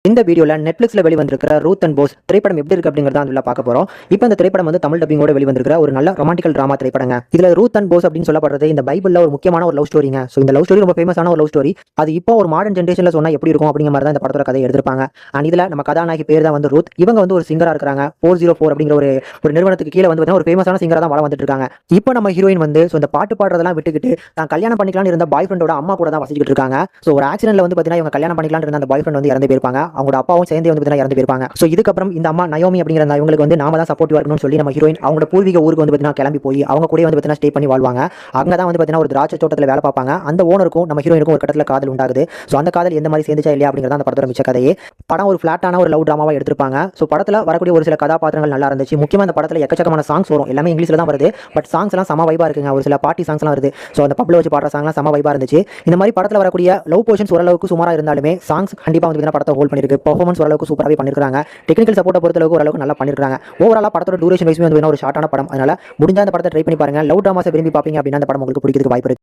இந்த வீடியோல நெட்ஃபிளிக்ஸ்ல வெளிவந்திருக்கிற Ruth and Bose திரைப்படம் எப்படி இருக்கு அப்படிங்கறத வந்து பார்க்க போறோம். இப்போ இந்த திரைப்படம் வந்து தமிழ் டப்பிங்கோட வெளிவந்திருக்கிற ஒரு நல்ல ரொமான்டிக்கல் டிராமா திரைப்படங்க. இதுல ரூத் அண்ட் போஸ் அப்படின்னு சொல்லப்படுறது இந்த பைபிள்ல ஒரு முக்கியமான ஒரு லவ் ஸ்டோரிங்க. சோ இந்த லவ் ஸ்டோரி ரொம்ப ஃபேமஸான ஒரு லவ் ஸ்டோரி. அது இப்போ ஒரு மாடர்ன் ஜெனரேஷன்ல சொன்னா எப்படி இருக்கும் அப்படிங்கிற மாதிரி தான் இந்த படத்தோட கதையை எடுத்திருப்பாங்க. அண்ட் இதுல நம்ம கதாநாயகி பேர் தான் வந்து ரூத். இவங்க வந்து ஒரு சிங்கரா இருக்காங்க. 404 அப்படிங்கிற ஒரு நிறுவனத்துக்கு கீழே வந்து ஒரு ஃபேமஸான சிங்கரா தான் வள வந்துட்டு இருக்காங்க. இப்போ நம்ம ஹீரோயின் வந்து இந்த பாட்டு பாடுறதெல்லாம் விட்டுக்கிட்டு தான் கல்யாணம் பண்ணிக்கலாம்னு இருந்த பாய் ஃப்ரெண்டோட அம்மா கூட தான் வசிச்சுட்டு இருக்காங்க. சோ ஒரு ஆக்சிடென்ட்ல வந்து பாத்தீங்கன்னா இவங்க கல்யாணம் பண்ணிக்கலாம்னு இருந்த அந்த பாய் ஃப்ரெண்ட் வந்து இறந்து போயிருப்பாங்க. அவங்களோட அப்பாவும் சேர்ந்து வந்து இறந்து போயிருப்பாங்க. சோ இதுக்கப்புறம் இந்த அம்மா நயோமி அப்படிங்கிற இவங்களுக்கு வந்து நாம தான் சப்போர்ட்டிவா இருக்கணும்னு சொல்லி நம்ம ஹீரோயின் அவங்களோட பூர்வீக ஊருக்கு வந்து பாத்தீங்கன்னா கிளம்பி போய் அவங்க கூட வந்து பாத்தீங்கன்னா ஸ்டே பண்ணி வாழ்வாங்க. அங்க தான் வந்து பாத்தீங்கன்னா ஒரு திராட்சை தோட்டத்துல வேலை பார்ப்பாங்க. அந்த ஓனருக்கும் நம்ம ஹீரோயினுக்கும் ஒரு கட்டத்துல காதல் உண்டாகுது. சோ அந்த காதல் எந்த மாதிரி சேர்ந்துச்சா இல்லையா அப்படிங்கறத அந்த படத்தோட மிச்ச கதையே. படம் ஒரு ஃபிளாட்டான ஒரு லவ் டிராமாவா எடுத்திருப்பாங்க. சோ படத்துல வரக்கூடிய ஒரு சில கதாபாத்திரங்கள் நல்லா இருந்துச்சு. முக்கியமா இந்த படத்துல எக்கச்சக்கமான சாங்ஸ் வரும். எல்லாமே இங்கிலீஷ்ல தான் வருது. பட் சாங்ஸ் எல்லாம் செம வைபா இருக்குங்க. ஒரு சில பார்ட்டி சாங்ஸ் எல்லாம் வருது. சோ அந்த பப்ல வச்சு பாடுற சாங்லாம் செம வைபா இருந்துச்சு. இந்த மாதிரி படத்துல வரக்கூடிய லவ் போர்ஷன்ஸ் ஓரளவுக்கு சுமாரா இருந்தாலுமே சாங்ஸ் கண்டிப்பா வந்து படத்தை ஹோல்ட் பண்ணிருக்கு. பெர்ஃபார்மன்ஸ் ஓரளவுக்கு சூப்பராகவே பண்ணிருக்காங்க. டெக்னிக்கல் சப்போர்ட்டை பொறுத்தளவுக்கு ஓரளவுக்கு நல்லா பண்ணிருக்காங்க. ஓவராலா படத்தோட டூரேஷன் வைஸ் வந்து ஒரு ஷார்ட்டான படம். அதனால முடிஞ்சா அந்த படத்தை ட்ரை பண்ணி பாருங்க. லவ் டிராமாஸை விரும்பி பாப்பீங்க அப்படின்னா அந்த படம் உங்களுக்கு பிடிக்கிறதுக்கு வாய்ப்பு இருக்கு.